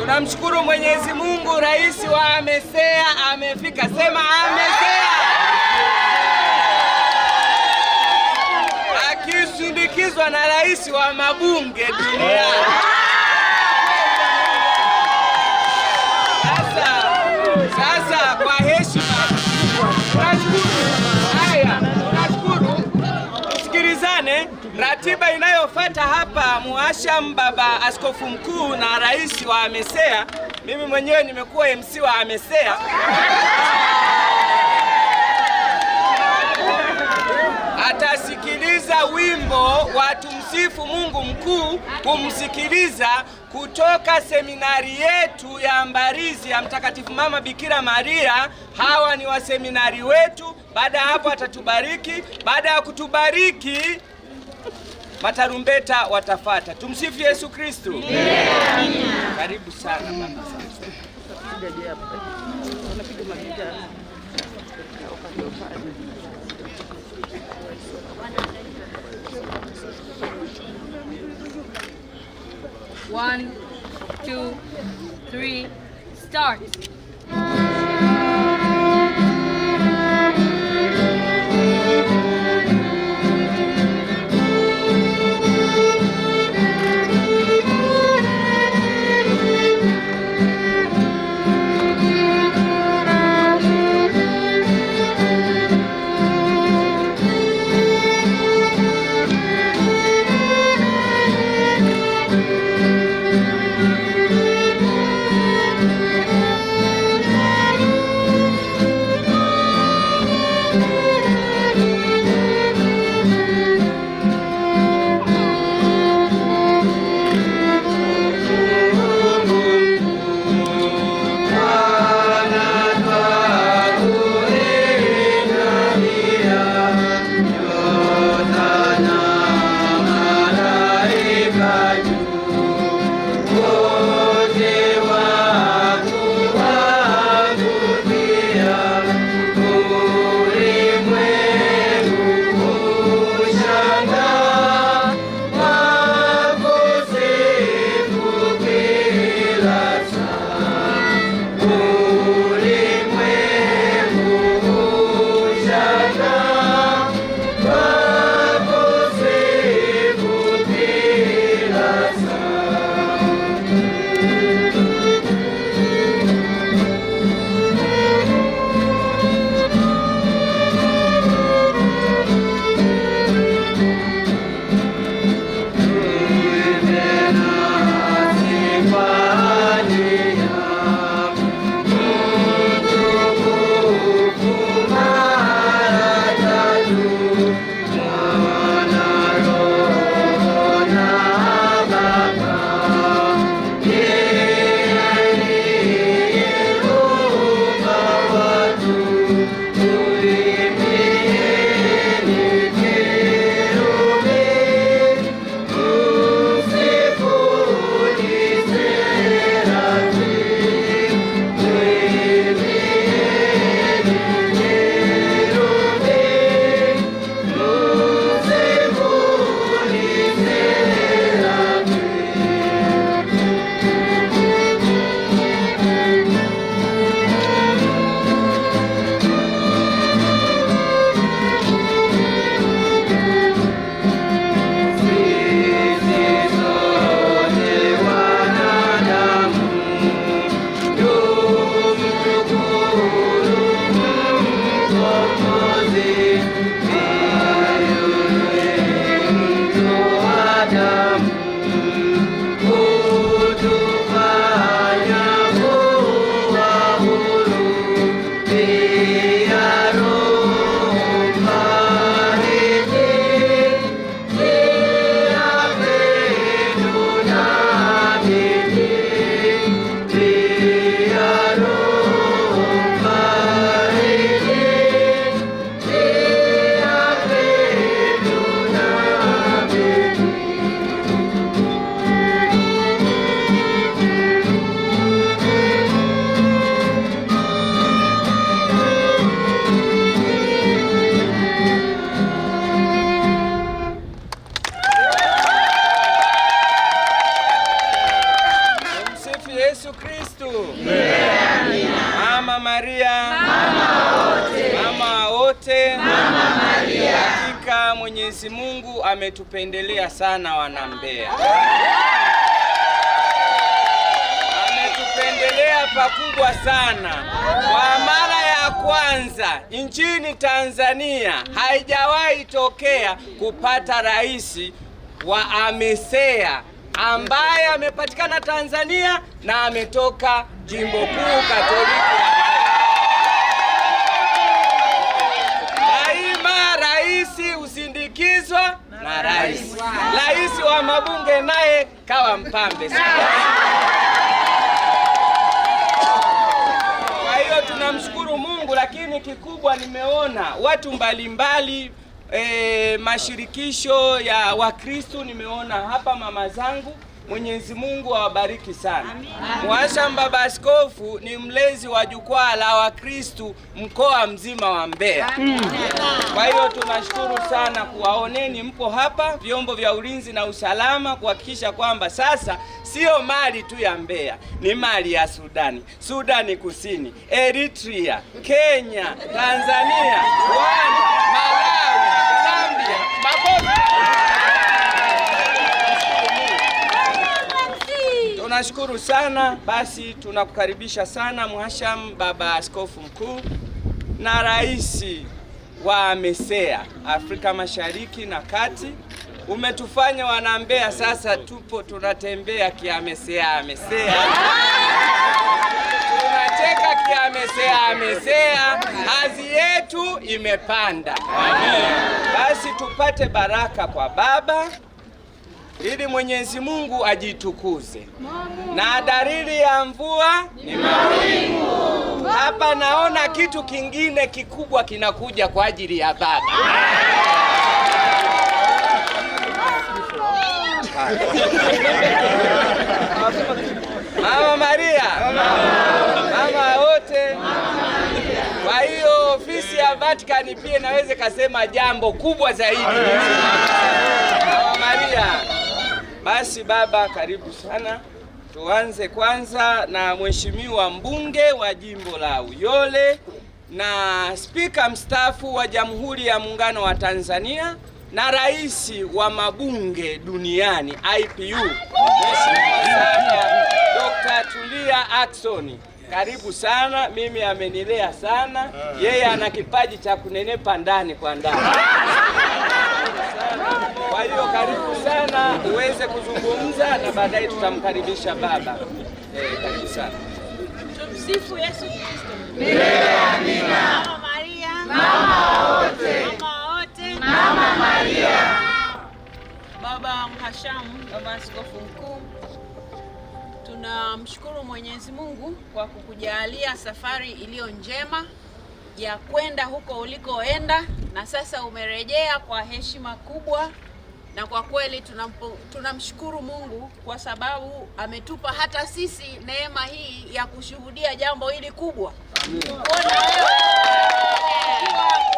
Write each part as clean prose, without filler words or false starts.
Tunamshukuru Mwenyezi Mungu, rais wa AMESEA amefika. Sema AMESEA. Akisindikizwa na rais wa mabunge duniani. Sasa kwa heshima tunashukuru. Tusikilizane ratiba inayofuata hapa. Muhasham Baba Askofu Mkuu na rais wa AMESEA, mimi mwenyewe nimekuwa MC wa AMESEA, atasikiliza wimbo wa tumsifu Mungu mkuu, kumsikiliza kutoka seminari yetu ya Mbarizi ya Mtakatifu Mama Bikira Maria. Hawa ni wa seminari wetu. Baada ya hapo atatubariki. Baada ya kutubariki, matarumbeta watafata. Tumsifu Yesu Kristo. Amina. Karibu sana baba. One, two, three, start. Maria, mama wote, mama wote, Mama Maria. Hakika Mwenyezi Mungu ametupendelea sana wana Mbeya. Ametupendelea pakubwa sana. Kwa mara ya kwanza nchini Tanzania haijawahi tokea kupata rais wa AMESEA ambaye amepatikana Tanzania na ametoka Jimbo Kuu Katoliki. Daima rais husindikizwa na rais. Rais wa mabunge naye kawa mpambe. Kwa hiyo tunamshukuru Mungu, lakini kikubwa nimeona watu mbalimbali mashirikisho ya Wakristo nimeona hapa, mama zangu. Mwenyezi Mungu awabariki sana. Mhashamu Baba Askofu ni mlezi wa jukwaa la Wakristo mkoa mzima wa Mbeya. Kwa hiyo tunashukuru sana kuwaoneni mpo hapa, vyombo vya ulinzi na usalama, kuhakikisha kwamba sasa sio mali tu ya Mbeya, ni mali ya Sudani Kusini, Eritrea, Kenya, Tanzania, Rwanda, Malawi, Zambia, Maboto. Tunashukuru sana. Basi tunakukaribisha sana Mhashamu Baba Askofu Mkuu na rais wa AMESEA Afrika Mashariki na Kati. Umetufanya wana Mbeya sasa tupo tunatembea kiAMESEA. Tunacheka kiAMESEA. Hadhi yetu imepanda. Basi tupate baraka kwa baba ili Mwenyezi Mungu ajitukuze. Na dalili ya mvua ni mawingu. Hapa naona kitu kingine kikubwa kinakuja kwa ajili ya baba. Mama Maria, mama wote. Kwa hiyo ofisi ya Vatican pia inaweza kasema jambo kubwa zaidi. Mama Maria. Basi baba, karibu sana. Tuanze kwanza na mheshimiwa mbunge wa jimbo la Uyole na spika mstaafu wa Jamhuri ya Muungano wa Tanzania na rais wa mabunge duniani IPU, Mheshimiwa sana Dr. Tulia Ackson. Karibu sana. Mimi amenilea sana, yeye ana kipaji cha kunenepa ndani kwa ndani. Kwa hiyo karibu sana uweze kuzungumza na baadaye tutamkaribisha baba. Karibu sana. Tumsifu Yesu Kristo. Amina. Mama Maria, mama wote, mama wote, Mama Maria. Baba Mhashamu, Baba Askofu Mkuu, tunamshukuru Mwenyezi Mungu kwa kukujalia safari iliyo njema ya kwenda huko ulikoenda, na sasa umerejea kwa heshima kubwa, na kwa kweli tunamshukuru Mungu kwa sababu ametupa hata sisi neema hii ya kushuhudia jambo hili kubwa. Kuona wewe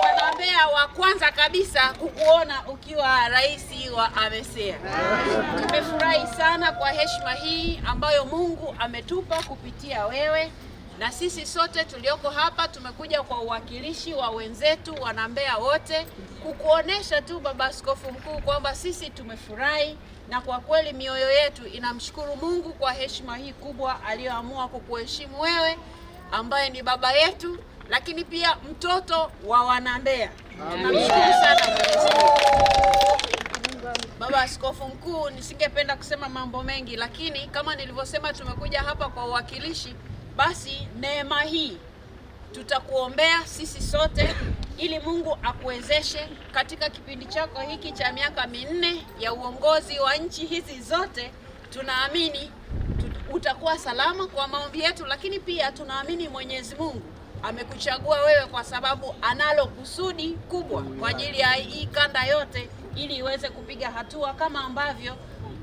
wana Mbeya wa kwanza kabisa kukuona ukiwa rais wa AMESEA. Tumefurahi sana kwa heshima hii ambayo Mungu ametupa kupitia wewe, na sisi sote tulioko hapa tumekuja kwa uwakilishi wa wenzetu wana Mbeya wote kukuonesha tu Baba Askofu Mkuu kwamba sisi tumefurahi, na kwa kweli mioyo yetu inamshukuru Mungu kwa heshima hii kubwa aliyoamua kukuheshimu wewe ambaye ni baba yetu, lakini pia mtoto wa wana Mbeya. Tunamshukuru sana Mwenyezi Mungu. Baba Askofu Mkuu, nisingependa kusema mambo mengi, lakini kama nilivyosema tumekuja hapa kwa uwakilishi. Basi neema hii tutakuombea sisi sote ili Mungu akuwezeshe katika kipindi chako hiki cha miaka minne ya uongozi wa nchi hizi zote. Tunaamini utakuwa salama kwa maombi yetu, lakini pia tunaamini Mwenyezi Mungu amekuchagua wewe kwa sababu analo kusudi kubwa kwa ajili ya hii kanda yote, ili iweze kupiga hatua kama ambavyo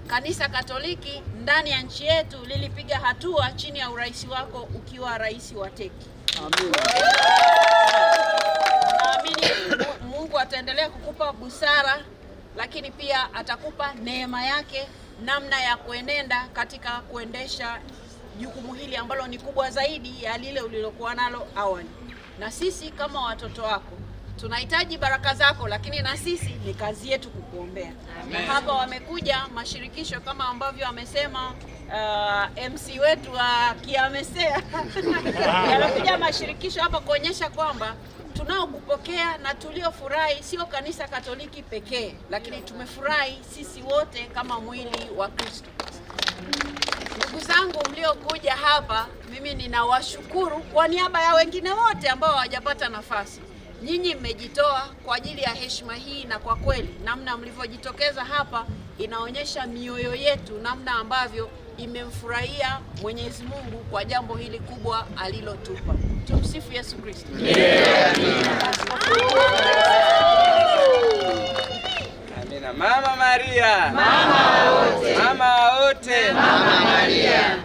Kanisa Katoliki ndani ya nchi yetu lilipiga hatua chini ya urais wako ukiwa rais wa TEC. Amen. Naamini Mungu ataendelea kukupa busara, lakini pia atakupa neema yake namna ya kuenenda katika kuendesha jukumu hili ambalo ni kubwa zaidi ya lile ulilokuwa nalo awali. Na sisi kama watoto wako tunahitaji baraka zako, lakini na sisi ni kazi yetu kukuombea. Na hapa wamekuja mashirikisho kama ambavyo amesema MC wetu akiamesea yamekuja mashirikisho hapa kuonyesha kwamba tunaokupokea na tuliofurahi sio kanisa Katoliki pekee, lakini tumefurahi sisi wote kama mwili wa Kristo. Ndugu zangu mliokuja hapa, mimi ninawashukuru kwa niaba ya wengine wote ambao hawajapata nafasi. Nyinyi mmejitoa kwa ajili ya heshima hii, na kwa kweli namna mlivyojitokeza hapa inaonyesha mioyo yetu namna ambavyo imemfurahia Mwenyezi Mungu kwa jambo hili kubwa alilotupa. Tumsifu Yesu Kristo. Amina. Mama Maria, mama wote, mama wote, mama Maria.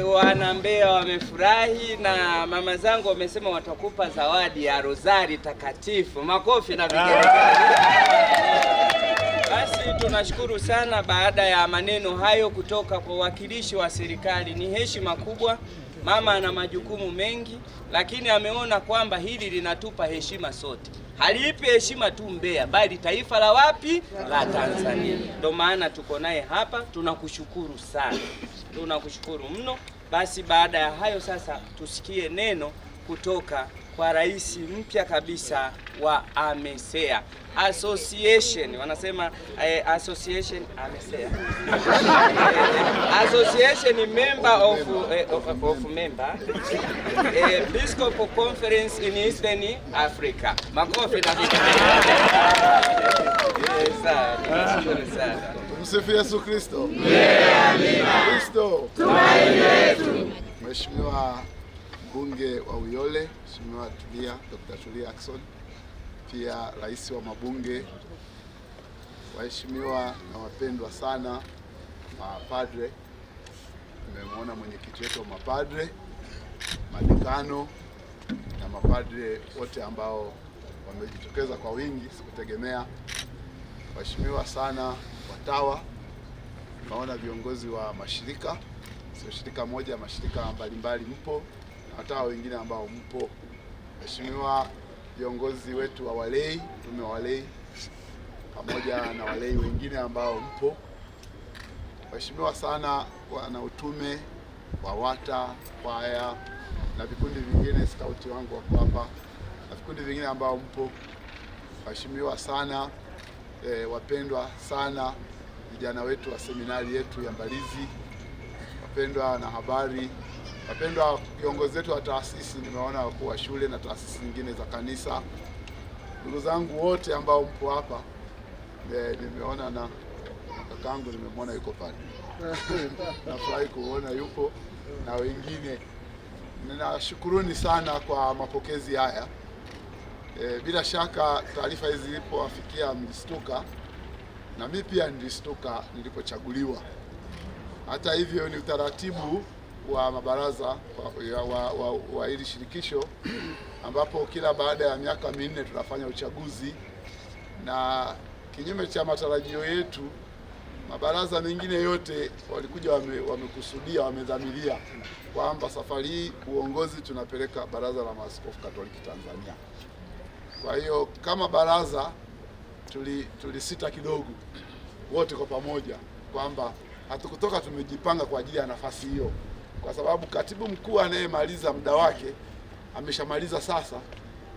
Wana Mbeya wamefurahi na mama zangu wamesema watakupa zawadi ya rozari takatifu. Makofi na vigelegele. Basi tunashukuru sana. Baada ya maneno hayo kutoka kwa wakilishi wa serikali, ni heshima kubwa. Mama ana majukumu mengi, lakini ameona kwamba hili linatupa heshima sote. Halipi heshima tu Mbeya, bali taifa la wapi? La Tanzania. Ndio maana tuko naye hapa. Tunakushukuru sana, tunakushukuru mno. Basi baada ya hayo sasa tusikie neno kutoka kwa rais mpya kabisa wa AMESEA Association. Wanasema association AMESEA association member of member Episcopal Conference in Eastern Africa. Makofi na sana. Tumsifu Yesu Kristo. Amina. Kristo tumaini letu. Mheshimiwa mbunge wa Uyole, Mheshimiwa Tulia, Dr. Tulia Ackson, pia rais wa mabunge, waheshimiwa na wapendwa sana mapadre, nimemwona mwenyekiti wetu wa mapadre, madekano na mapadre wote ambao wamejitokeza kwa wingi, sikutegemea. Waheshimiwa sana watawa, naona viongozi wa mashirika, sio shirika moja, mashirika mbalimbali mpo, na watawa wengine ambao mpo. Waheshimiwa viongozi wetu wa walei, tume wa walei, pamoja na walei wengine ambao mpo. Waheshimiwa sana wana utume wa WATA, kwaya na vikundi vingine, skauti wangu wako hapa na vikundi vingine ambao mpo. Waheshimiwa sana wapendwa sana vijana wetu wa seminari yetu ya Mbalizi, wapendwa na habari, wapendwa viongozi wetu wa taasisi, nimeona wakuu wa shule na taasisi nyingine za kanisa, ndugu zangu wote ambao mpo hapa. Nimeona na kakaangu nimemwona yuko pale nafurahi kuona yupo na wengine. Ninashukuruni sana kwa mapokezi haya. Bila shaka taarifa hizi zilipowafikia mlistuka, na mimi pia nilistuka nilipochaguliwa. Hata hivyo, ni utaratibu wa mabaraza wa hili shirikisho, ambapo kila baada ya miaka minne tunafanya uchaguzi, na kinyume cha matarajio yetu, mabaraza mengine yote walikuja wamekusudia, wamedhamiria kwamba safari hii uongozi tunapeleka Baraza la Maaskofu Katoliki Tanzania. Kwa hiyo kama baraza tulisita kidogo wote kwa pamoja kwamba hatukutoka tumejipanga kwa ajili ya nafasi hiyo, kwa sababu katibu mkuu anayemaliza muda wake ameshamaliza sasa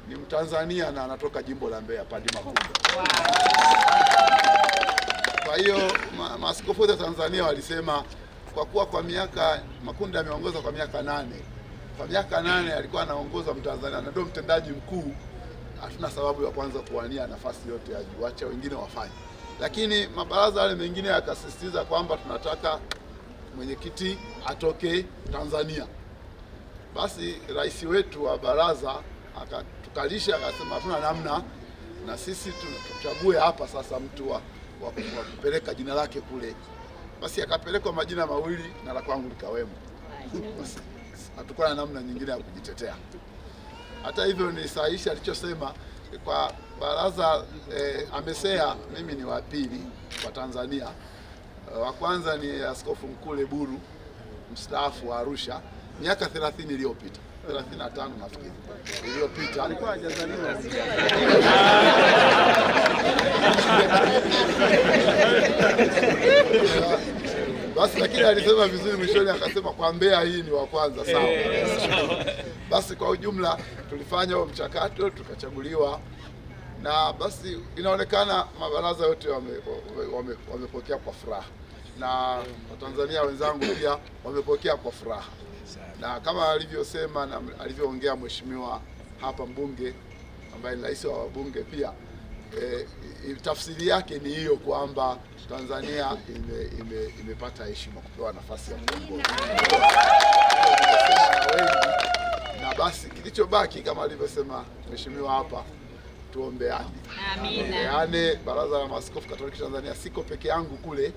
ni Mtanzania na anatoka jimbo la Mbeya, Padre Makumba. Kwa hiyo maaskofu wa Tanzania walisema kwa kuwa kwa miaka Makundi ameongoza kwa miaka 8, kwa miaka 8 alikuwa anaongoza Mtanzania na ndio mtendaji mkuu, hatuna sababu ya kwanza kuwania nafasi yote ya juu, acha wengine wafanye. Lakini mabaraza yale mengine yakasisitiza kwamba tunataka mwenyekiti atoke Tanzania. Basi rais wetu wa baraza akatukalisha, akasema hatuna namna, na sisi tuchague hapa sasa mtu wa kupeleka jina lake kule. Basi akapelekwa majina mawili na la kwangu likawemo. Basi hatukuwa na namna nyingine ya kujitetea. Hata hivyo ni sahihi alichosema kwa baraza AMESEA, mimi ni wa pili kwa Tanzania. Wa kwanza ni Askofu Mkuu Leburu, mstaafu wa Arusha miaka 30 iliyopita, 35 nafikiri iliyopita. Alikuwa hajazaliwa. Basi lakini alisema vizuri mwishoni, akasema kwa Mbeya hii ni wa kwanza. Sawa. Basi kwa ujumla tulifanya huo mchakato, tukachaguliwa, na basi inaonekana mabaraza yote wamepokea kwa furaha, na Watanzania wenzangu pia wamepokea kwa furaha, na kama alivyosema na alivyoongea mheshimiwa hapa mbunge ambaye ni rais wa wabunge pia, tafsiri yake ni hiyo kwamba Tanzania imepata heshima kupewa nafasi ya kuongoza. Na basi kilichobaki kama alivyosema mheshimiwa hapa, tuombeane. Amina. Yaani Baraza la Maaskofu Katoliki Tanzania, siko peke yangu kule,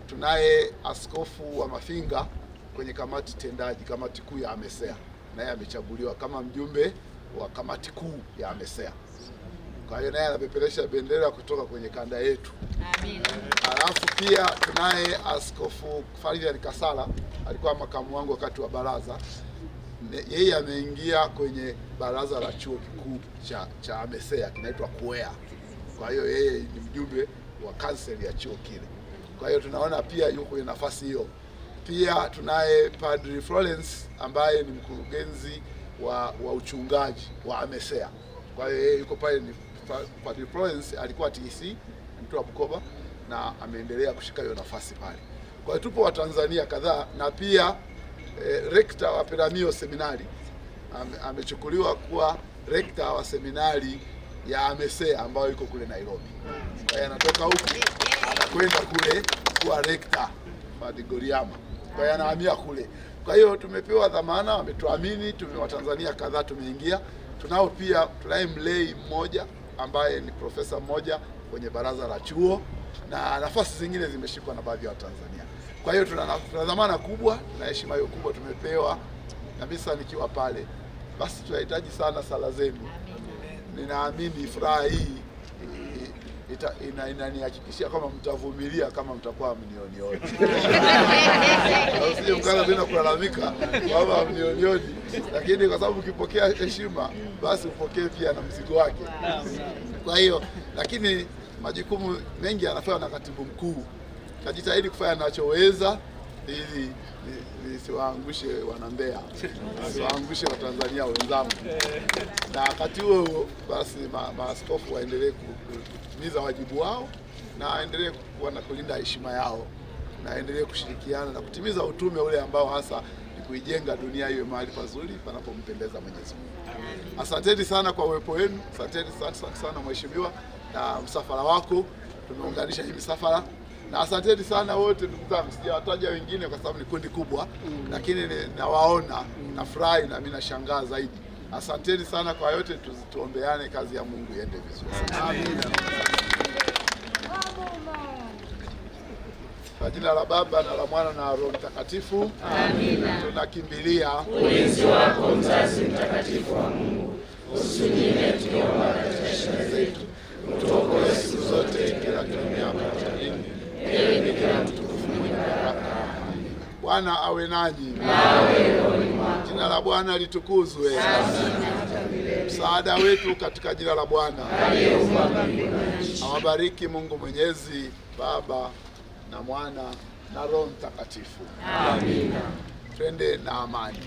tunaye askofu wa Mafinga kwenye kamati tendaji, kamati kuu ya AMESEA, naye amechaguliwa kama mjumbe wa kamati kuu ya AMESEA. Kwa hiyo naye anapeperesha bendera kutoka kwenye kanda yetu. Amina. Alafu pia tunaye Askofu Farian Kasala, alikuwa makamu wangu wakati wa baraza. Yeye ameingia kwenye baraza la chuo kikuu cha AMESEA, kinaitwa KUEA. Kwa hiyo yeye ni mjumbe wa kanseli ya chuo kile. Kwa hiyo tunaona pia yuko kwenye nafasi hiyo. Pia tunaye Padri Florence ambaye ni mkurugenzi wa uchungaji wa AMESEA. Kwa hiyo yeye yuko pale. Ni Padri Florence alikuwa TC, mtu wa Bukoba, na ameendelea kushika hiyo nafasi pale. Kwa hiyo tupo Watanzania kadhaa, na pia rekta wa Peramiho Seminari amechukuliwa kuwa rekta wa seminari ya AMESEA ambayo iko kule Nairobi. Kwa hiyo anatoka huku anakwenda kule kuwa rekta Padri Goriama. Kwa hiyo anahamia kule. Kwa hiyo tumepewa dhamana, wametuamini, Watanzania kadhaa tumeingia. Tunao pia tunaye mlei mmoja ambaye ni profesa mmoja kwenye baraza la chuo, na nafasi zingine zimeshikwa na baadhi ya Watanzania. Kwa hiyo tuna dhamana kubwa, tuna heshima hiyo kubwa tumepewa, na misa nikiwa pale. Basi tunahitaji sana sala zenu. Ninaamini furaha hii inanihakikishia kama mtavumilia, kama mtakuwa mnionioni. Usije mkaanza tena kulalamika kwamba mnionioni, lakini kwa sababu ukipokea heshima basi upokee pia na mzigo wake. Kwa hiyo lakini majukumu mengi yanafanywa na katibu mkuu. Najitahidi kufanya ninachoweza ili nisiwaangushe wana Mbeya, nisiwaangushe Watanzania wenzangu. Na wakati huo basi maaskofu waendelee kutimiza wajibu wao, na waendelee kulinda heshima yao, na waendelee kushirikiana na kutimiza utume ule ambao hasa ni kuijenga dunia iwe mahali pazuri panapompendeza Mwenyezi Mungu. Asanteni sana kwa uwepo wenu. Asanteni sana mheshimiwa na msafara wako, tumeunganisha hii misafara. Na asanteni sana wote ndugu zangu, sijawataja wengine kwa sababu ni kundi kubwa, lakini nawaona, nafurahi na mimi nashangaa zaidi. Asanteni sana kwa yote, tuombeane kazi ya Mungu iende vizuri. Amina. Kwa jina la Baba na la Mwana na Roho Mtakatifu. Amina. Tunakimbilia ulinzi wako mzazi mtakatifu wa Mungu. Usinyime tukiomba katika shida zetu. Utuokoe siku zote kila tumiapo hatarini. Ewe Bikira mtukufu mwenye baraka. Bwana awe nanyi. Jina la Bwana litukuzwe. Msaada wetu katika jina la Bwana. Awabariki Mungu Mwenyezi, Baba na Mwana na Roho Mtakatifu. Amina. Twende na amani.